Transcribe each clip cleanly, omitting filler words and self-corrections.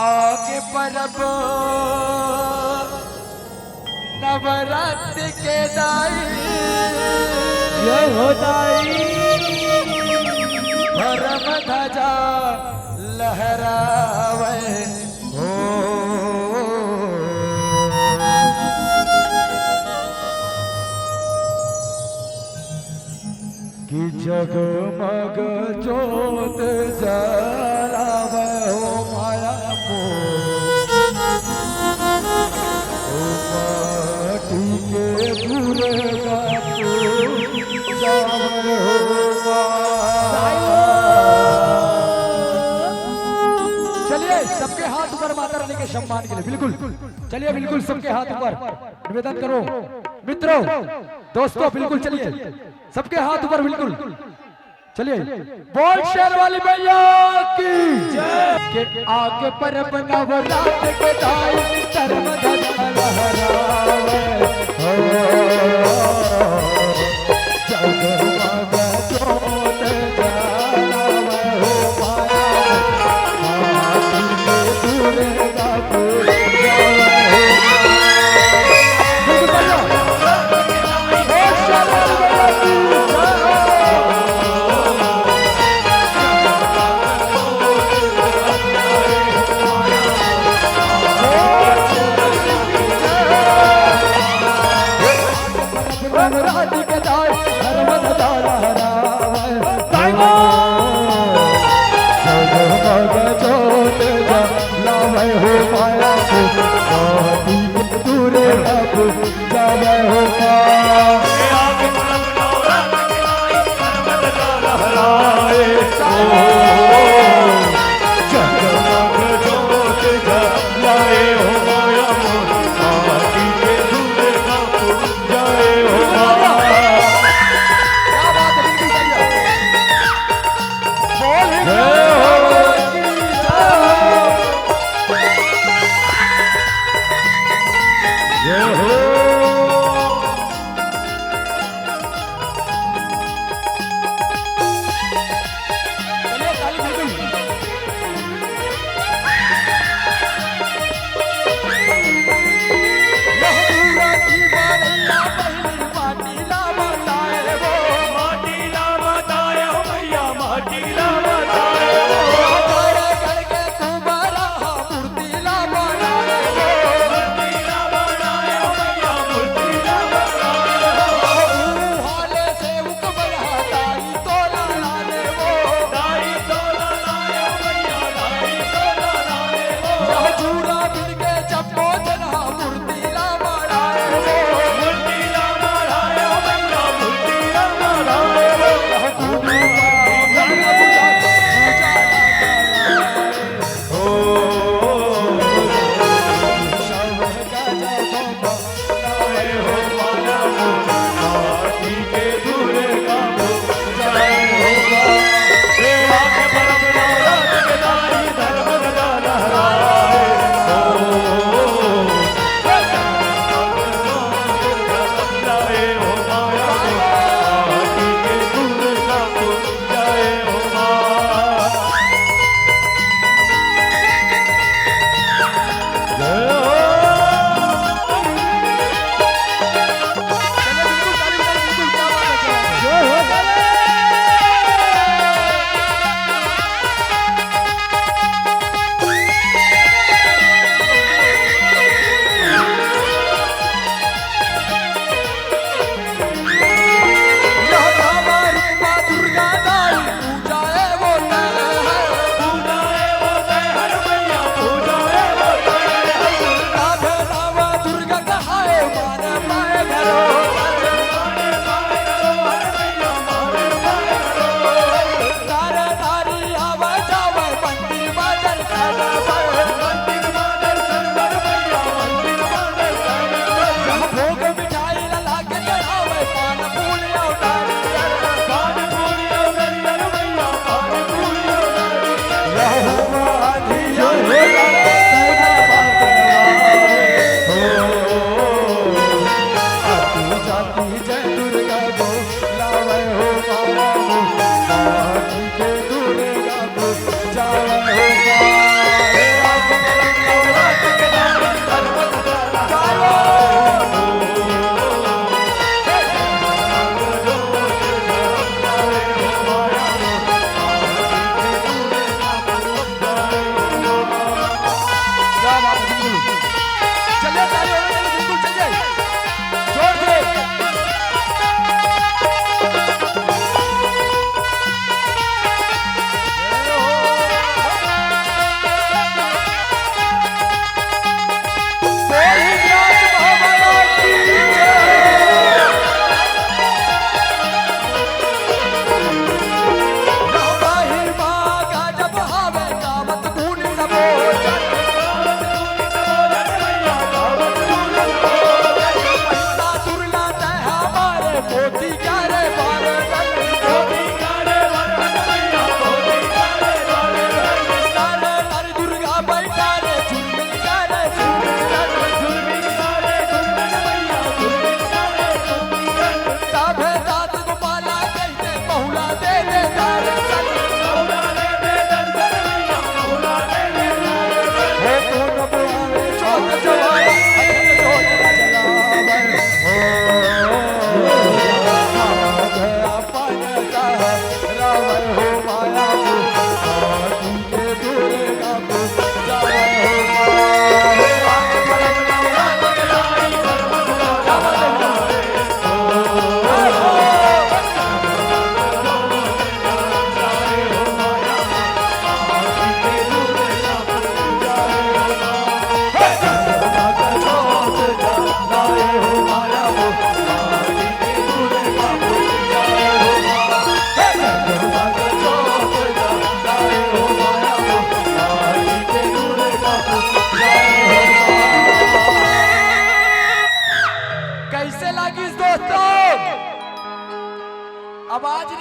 आगे परब नवरात्र के दाई जय हो दाई धर्म ध्वजा लहरावे हो कि जगमग जोत जलावे हो माया माटी के दुर्गा जावे हो चलिए सबके हाथ ऊपर माता रानी के सम्मान के लिए बिल्कुल चलिए बिल्कुल सबके हाथ ऊपर निवेदन करो मित्रों दोस्तों बिल्कुल चलिए सबके हाथ ऊपर बिल्कुल चलिए बोल शेर वाली भैया की जय के आगे पर नवरात्र के दाई धर्म ध्वजा लहरावे हो जगमग जोत जलावे हो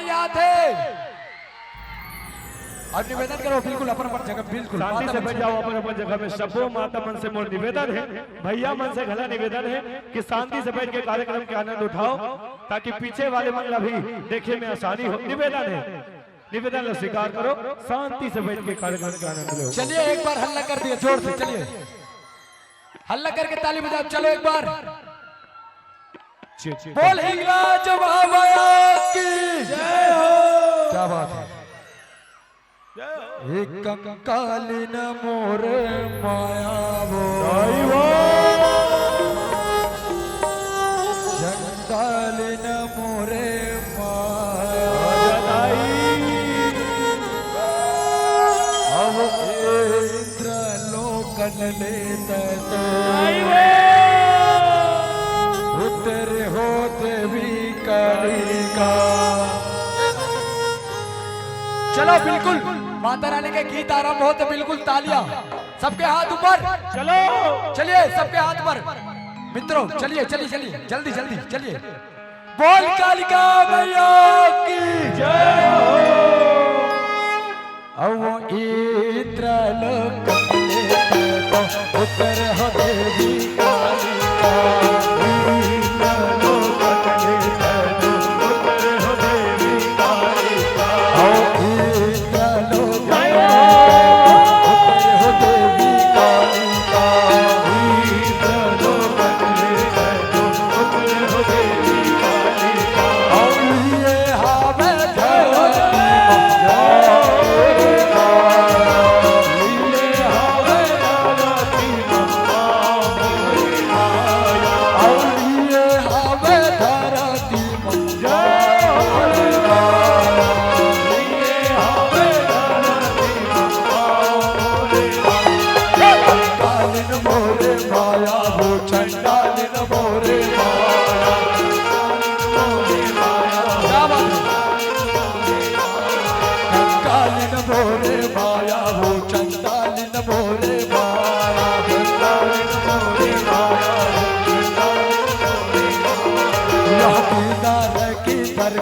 खाली हाथ है। और निवेदन करो बिल्कुल अपन जगह बिल्कुल शांति से बैठ जाओ अपन जगह में। सबो माता मन से मोर निवेदन है, भैया मन से गला निवेदन है कि शांति से बैठ के कार्यक्रम के आनंद उठाओ ताकि पीछे वाले मन भी देखे में आसानी हो। निवेदन है, निवेदन स्वीकार करो, शांति से बैठ के कार्यक्रम के आनंद लो। चलिए एक बार हल्ला कर दिया जोर से, चलिए हल्ला करके ताली बजाओ। चलो एक बार बोल हिंगराज बाबा की जय हो। क्या बात है। एक कंकालिन मोर माया वो कंकालिन मोरे माया अब इंद्र लोकन ले उतरे हो देवी कलिका। चलो बिल्कुल माता रानी के गीत आरंभ होते बिल्कुल तालियां सबके हाथ ऊपर। चलो चलिए सबके हाथ पर मित्रों, चलिए चलिए चलिए जल्दी जल्दी चलिए। बोल कालिका मैया की जय हो। इंद्र लोक उतर हो देवी कालिका।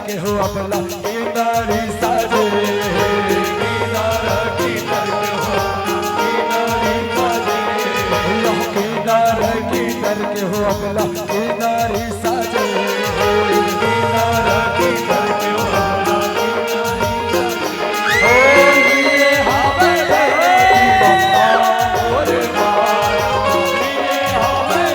के हो अपना किनारी साजे किनारा किनारे हो किनारी साजे किनारा किनारे हो अपना किनारी साजे किनारा किनारे हो अपना किनारी ये हमें और माया ये हमें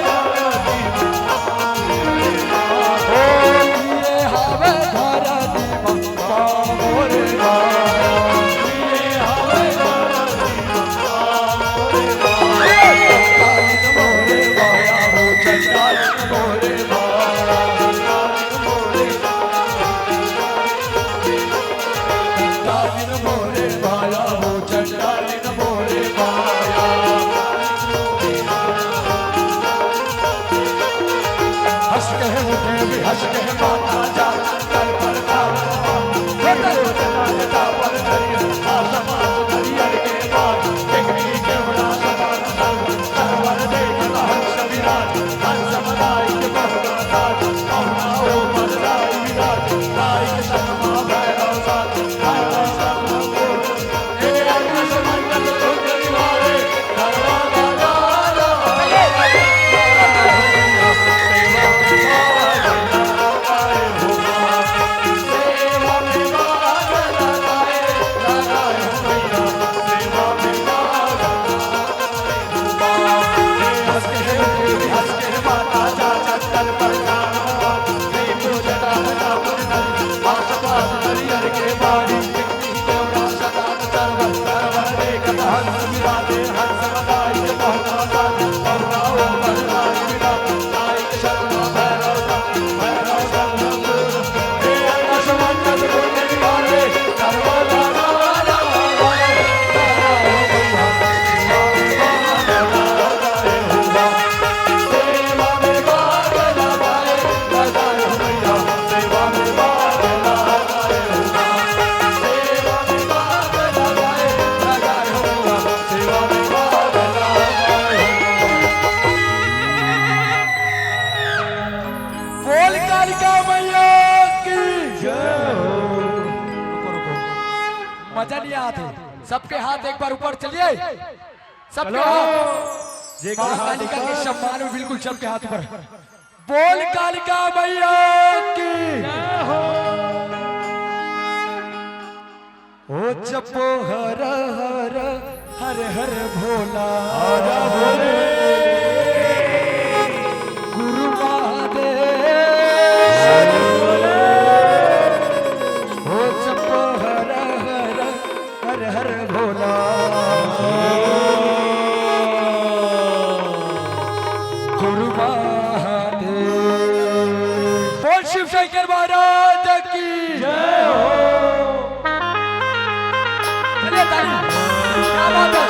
मजा नहीं आते। सबके हाथ एक बार ऊपर चलिए, सबके हाथ मां कालिका के सम्मान में बिल्कुल सबके हाथ ऊपर। बोल कालिका मैया की ओ जपो हर हर हर हर भोला आजा भोले गुरु महादेव ओ जपो हर हर हर हर भोला गुरु महादेव। बोल शिव शंकर महाराज की जय हो। चलिए ताली, क्या बात है।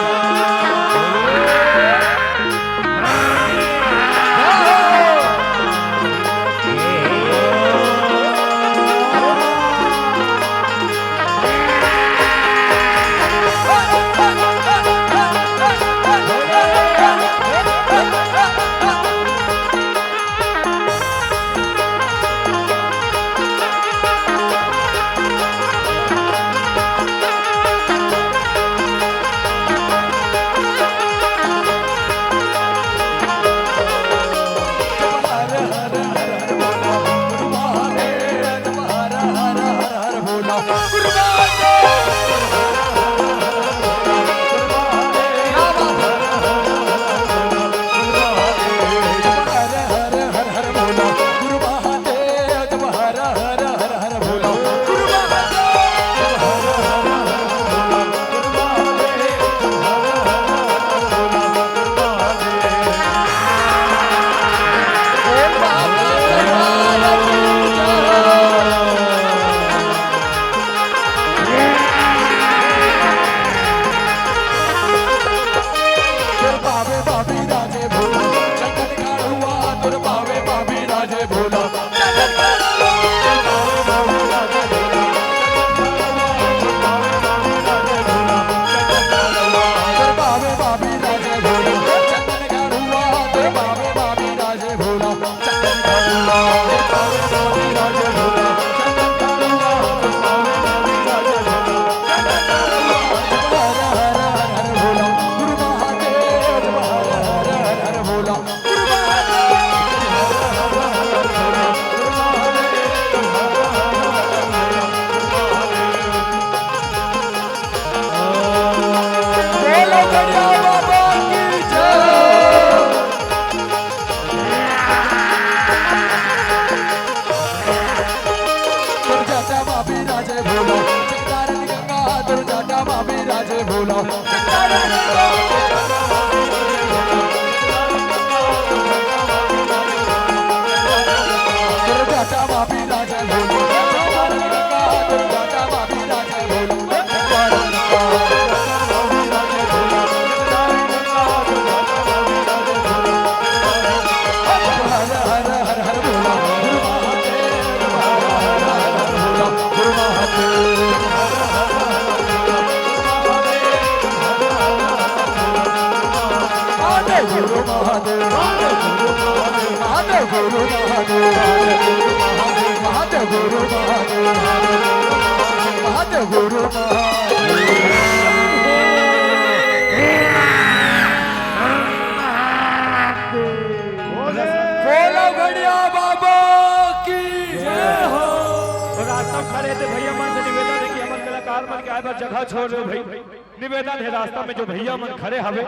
जगह छोड़ रहे भाई, निवेदन है रास्ता में जो भैया मन खड़े हवे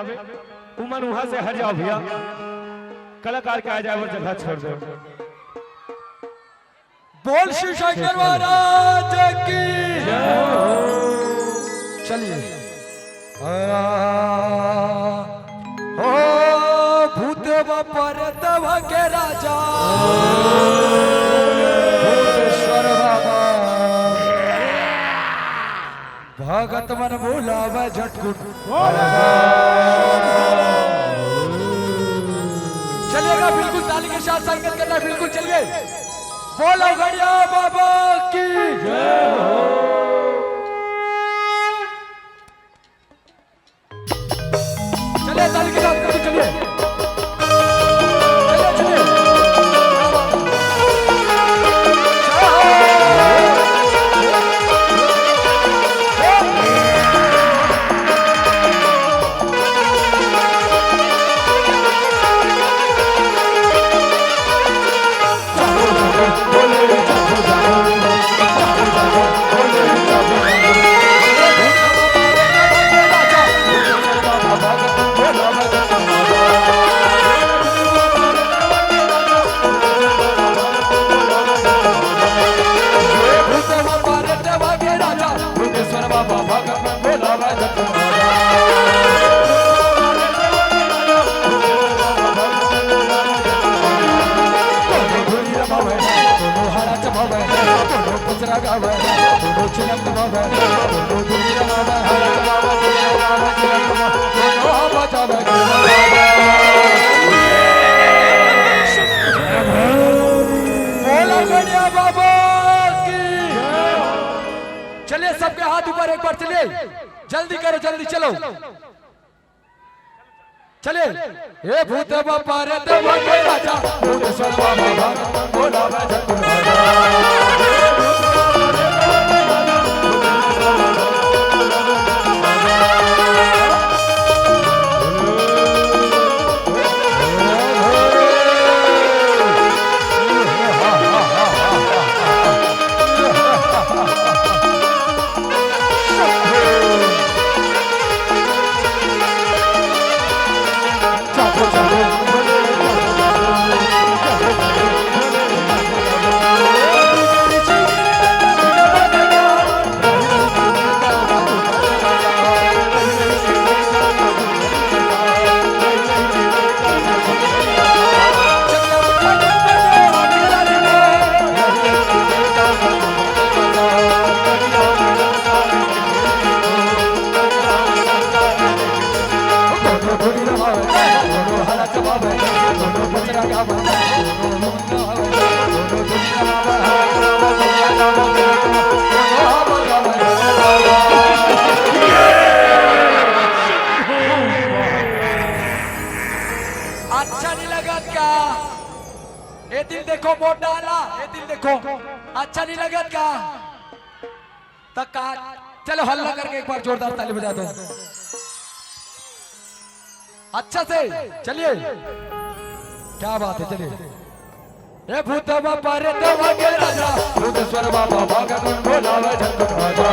उमन वहां से हट जाओ भैया, कलाकार के आ जाए वो जगह छोड़ दो। बोल शिव शंकर महाराज की चलिए। ओ भूत परतव के राजा भूतेश्वर बाबा भगत मन बोलावे झटकुट। चलिएगा बिल्कुल ताली के साथ संगत करना बिल्कुल चलिए। बोलो गड़िया बाबा की जय हो। चलिए ताली के साथ चलिए चलिए चलिए। Oh चलिए सबके हाथ ऊपर एक बार चलिए, जल्दी करो, जल्दी चलो, चलिए। हे भूत बापा रे देवा के राजा, भूतेश्वर बाबा बोला अच्छा नहीं लगा क्या? ये दिल देखो, वोट डाला, ये दिल देखो, अच्छा नहीं लगा क्या? तक चलो हल्ला करके एक बार जोरदार ताली बजा दो अच्छा से। चलिए, क्या बात है, चलिए। हे भूत बाबा रे देवा के राजा, भूतेश्वर बाबा भागा गुण बोलावे झंडू राजा।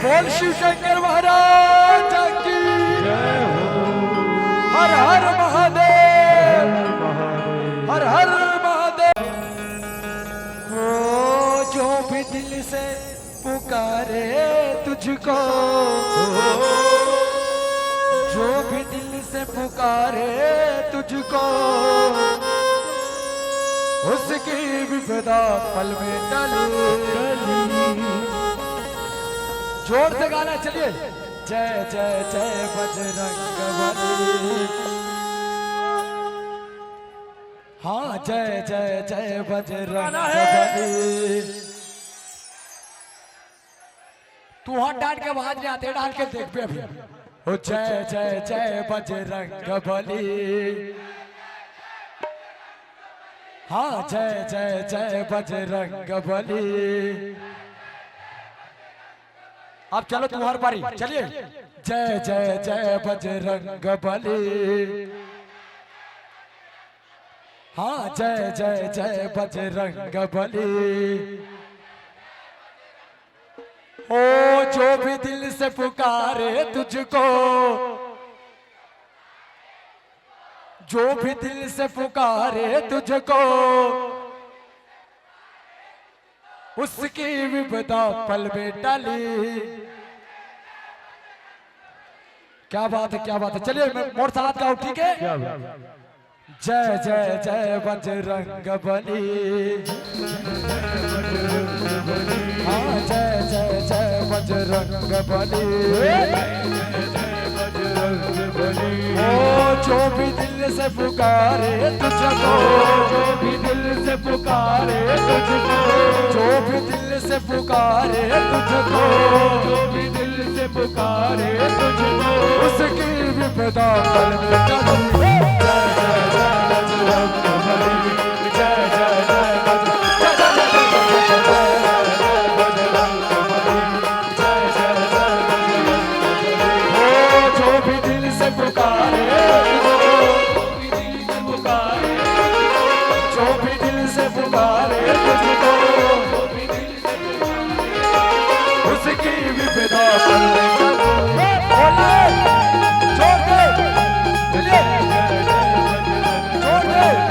बोल शिव शंकर महाराज की जय हो। हर हर महादेव, हर हर महादेव। वो जो भी दिल से पुकारे तुझको, जो भी दिल से पुकारे तुझको, उसकी विपदा पल में टली। जोर से गाना, चलिए। जय जय जय बजरंगबली, हाँ जय जय जय बजरंगबली। तू हाथ डांट के आवाज नहीं आते, डांट के देख पे अभी। ओ जय जय जय बजरंगबली, हाँ जय जय जय बजरंगबली। अब चलो तुम्हारी बारी, चलिए। जय जय जय बजरंगबली, हाँ जय जय जय बजरंगबली। ओ जो भी दिल से पुकारे तुझको, जो भी दिल से पुकारे तुझको, उसकी विपदा पल में टली। क्या बात है, क्या बात है। चलिए मैं मोर साथ गाऊं, ठीक है। जय जय जय बजरंगबली, हाँ जय जय जय बजरंगबली। ओ जो भी दिल से पुकारे तुझको, जो भी दिल से पुकारे तुझको, जो भी दिल से पुकारे तुझको, जो भी दिल से पुकारे तुझको, उसकी विपदा पल में टली। जय जय जय बजरंगबली, जय जय जय जोर दे, चलिए, जोर दे।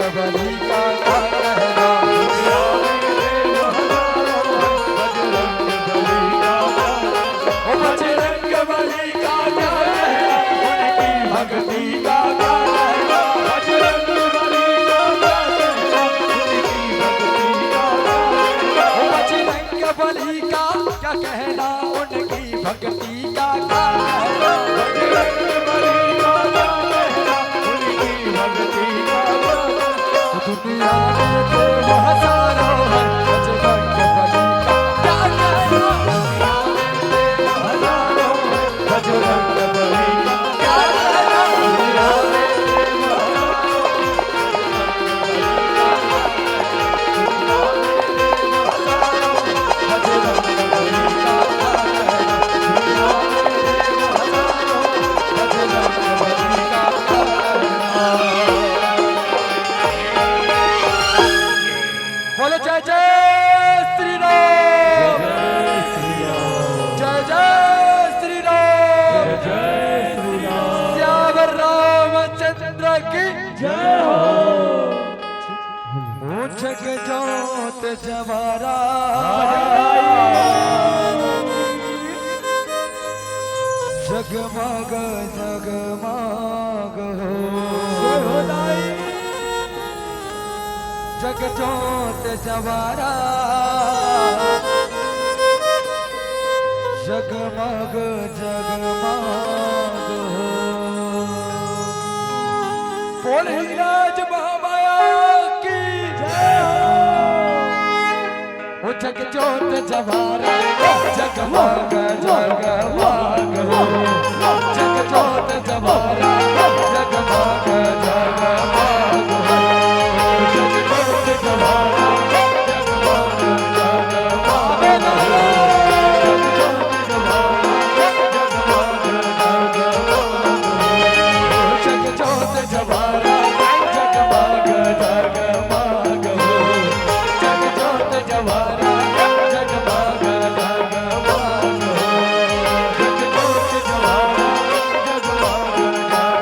बली का क्या कहना, ओ बजरंग बली का क्या कहना, उनकी भक्ति का क्या कहना, बजरंग बली का क्या कहना, उनकी भक्ति का क्या कहना, ओ बजरंग बली का क्या कहना, उनकी भक्ति का क्या कहना, बजरंग बली का क्या कहना, उनकी भक्ति का क्या कहना, दुनिया में तो हजारों हैं, बजरंग बली का क्या कहना, दुनिया में तो हजारों हैं, बजरंग बली का क्या कहना, दुनिया में तो हजारों बजरंग बली का क्या कहना, दुनिया में तो हजारों बजरंग बली का क्या कहना। बोलो जय जय श्री राम, जय जय श्री राम, श्याम रामचंद्र की जय हो। जग जोत जवारा जगमग जगमग हो, जग जोत जवारा जगमग जगमग हो। बोले राज महामाया की जय हो। ओ जग जोत जवारा जगमग जगमग हो, जग जोत जवारा जगमग जगमग हो, जग जोत जवारा जगमग जगमग हो, जग जोत जवारा जगमग जगमग हो, जग जोत जवारा जगमग जगमग हो, जग जोत जवारा जगमग जगमग हो, जग जोत जवारा जगमग जगमग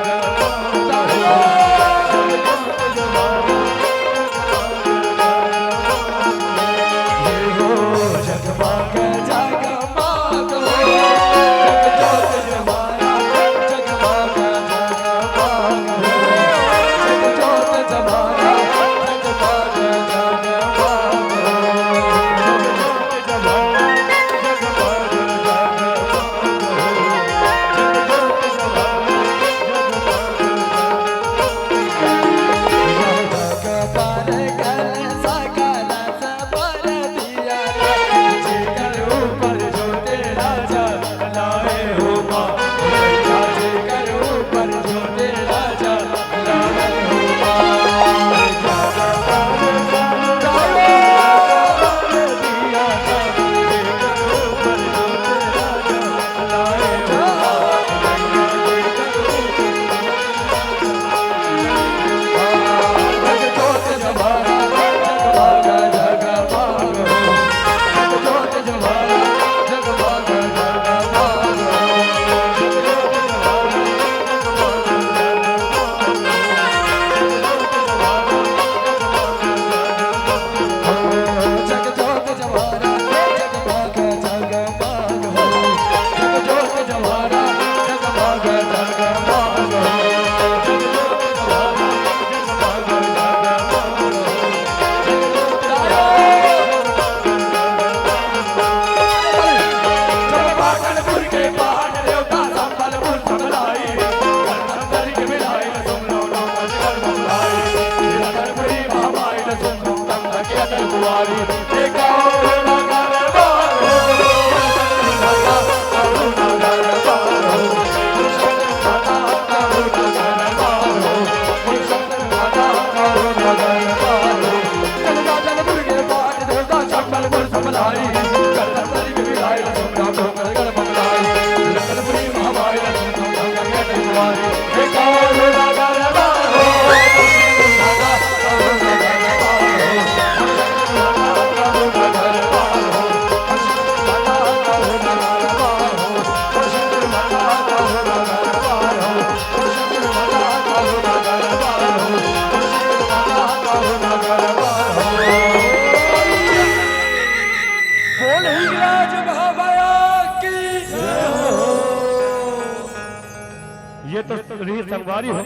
तो रीत संगवारी हो।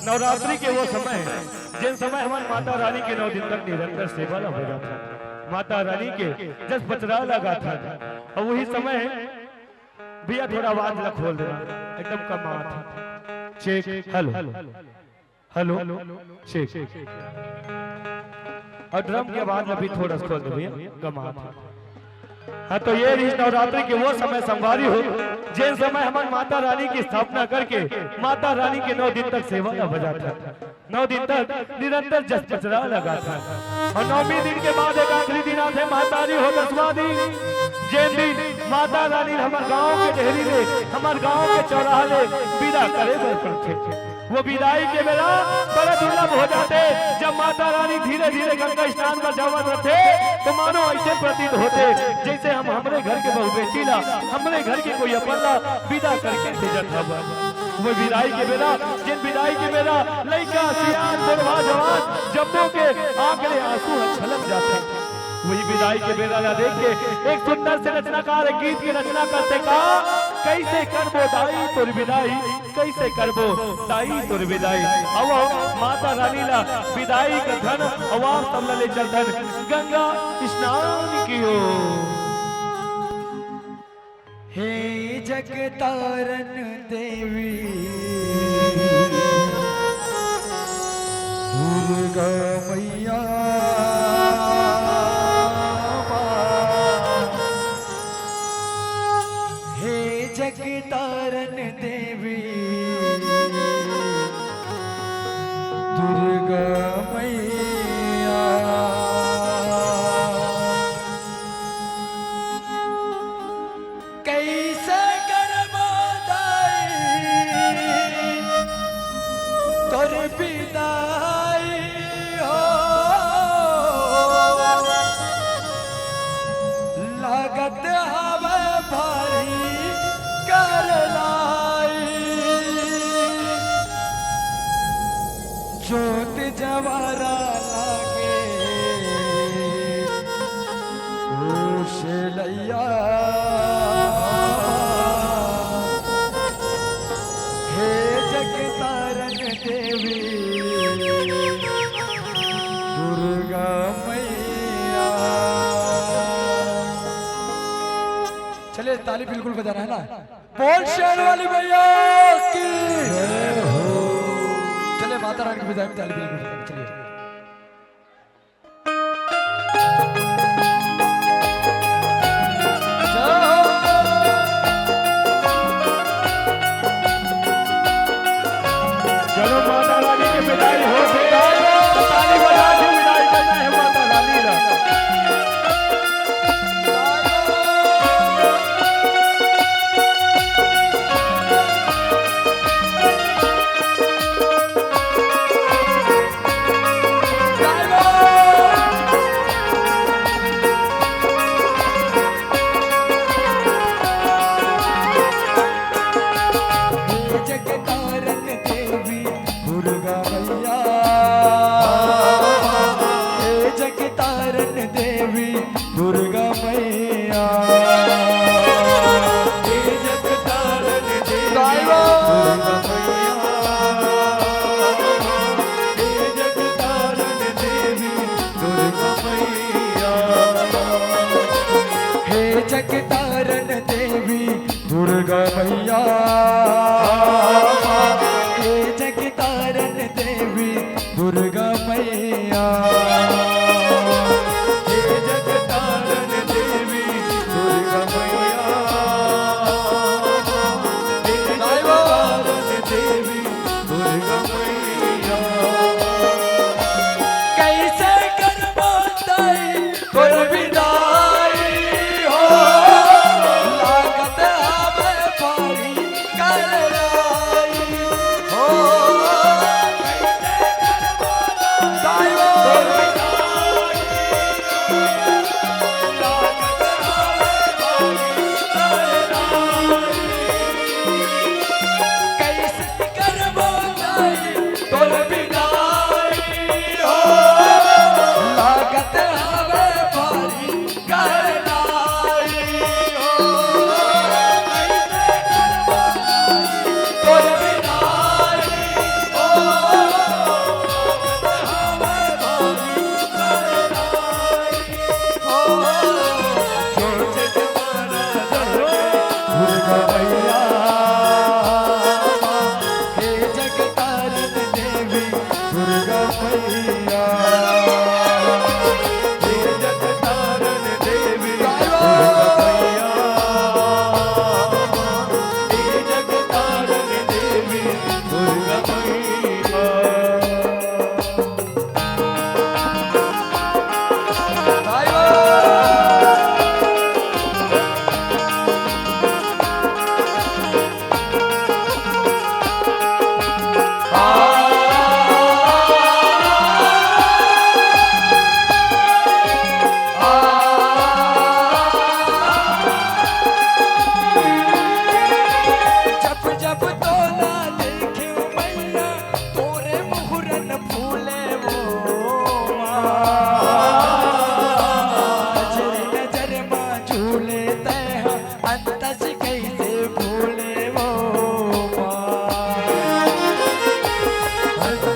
नवरात्रि के वो समय है जिन समय हमारी माता रानी के 9 दिन तक निरंतर सेवा हो जाता है। माता रानी के जस बचरा लगा था और वही समय है भैया थोड़ा आवाज ला खोल देना एकदम कम था। चेक हेलो हेलो चेक और ड्रम की आवाज भी थोड़ा खोल दे भैया कम था। हाँ तो ये नवरात्रि के वो समय संवारी हो जिन समय हमारी माता रानी की स्थापना करके माता रानी के 9 दिन तक सेवा बजा था। 9 दिन तक निरंतर जस बचरा लगा था और 9वें दिन के बाद एक आखिरी दिन आते मातारी हो 10वां दिन जिन दिन माता रानी हमारे गांव के डेहरी में हमारे गांव के चौराहा ले विदा करे थे। वो विदाई के बेला बड़ा दुर्लभ हो जाते जब माता रानी धीरे धीरे गंगा स्नान पर जावत रहते तो मानो ऐसे प्रतीत होते जैसे हम हमारे घर के बहु बेटी ला हमारे घर के कोई अपना विदा करके भेजत हवा। वो विदाई के बेला जिन विदाई के बेला लड़का सियान बुढ़वा जवान जब्बों के आंकड़े आंसू छलक जाते। वही विदाई के बेला ला देख के एक सुंदर से रचनाकार गीत की रचना करते कहा कैसे करबो दाई तोर विदाई कैसे करबो दाई तोर विदाई। अब माता रानी ला विदाई का धन अवार सब ले चलतन गंगा स्नान कियो। हे जगतारन देवी दुर्गा मैया जगतारन देवी दुर्गा मैया कैसे करबो दाई तोर विदाई हो लागत हवे भारी जोत जवारा लागे लैया हे जगतारन देवी दुर्गा मैया। चलिए ताली बिल्कुल बजाना है ना। बोल शेर वाली मैया की जय हो। चलिए माता रानी की विदाई में ताली बिल्कुल बजाना। चलिए चलो माता रानी की विदाई हो तो ताली बजा के विदाई करना है माता रानी ला।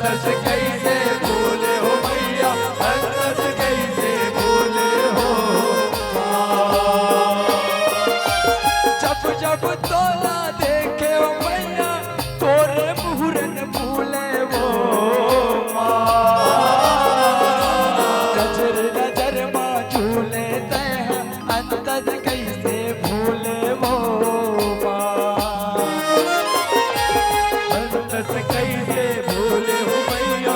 अंतस कैसे भूले हो मैया, अंतस कैसे भूले हो माँ। जब जब तोला देखे ओ मैया तोरे मुहरन भूले वो नजर नजर माँ झूले तय अंतस कैसे भूले वो अंतस कैसे भूले हो मैया,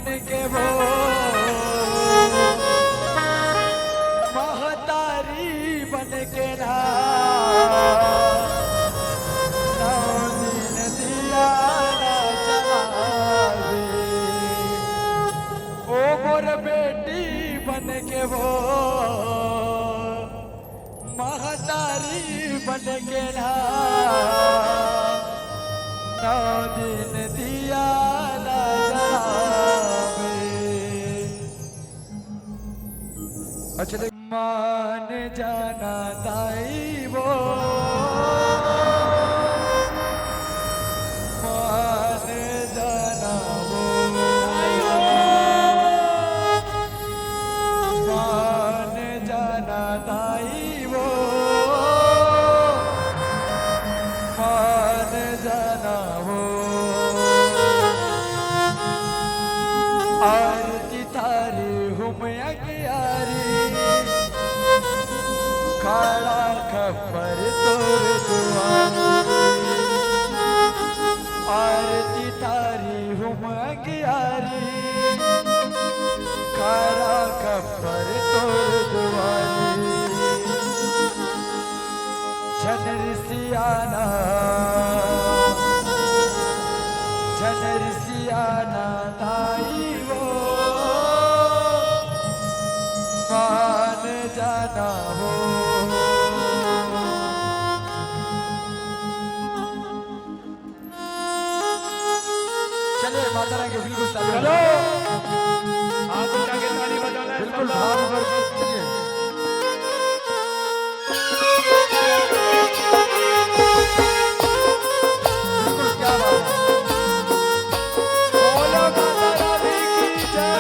बन के वो महतारी बन के ना दिन दिया ना जलावे। ओ मोर बेटी बन के वो महतारी बन के ना दिन दिया ना जलावे। अच्छा देख मान जाना ताई वो मान जाना वो मान जाना ताई वो मान जाना वो आरती तारी हुम अगियारी काला खबर तोर दुआरी आरती तारी हुम अगियारी काला खबर तोर दुआरी जनर सियाना ताई वो मान जाना हो। चलिए माता रानी के बिल्कुल चलो हाथ उठा के ताली बजाना है बिल्कुल सब भाव लोग। भर के चलिए। बिल्कुल क्या बात है। बोलो माता रानी की जय।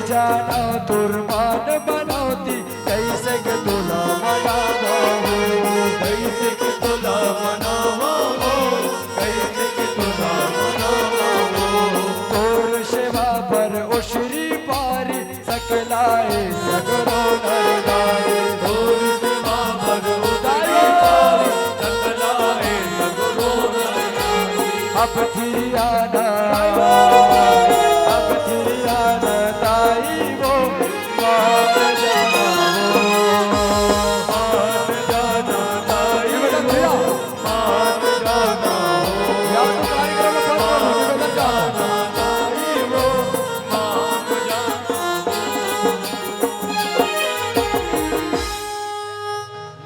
जाना तुरमान बनौती कैसे के तुला मनावा हो कैसे के तुला मनावा हो कैसे के तुला मनावा हो तोर सेवा पर उशरी पारी सकलाए सगरा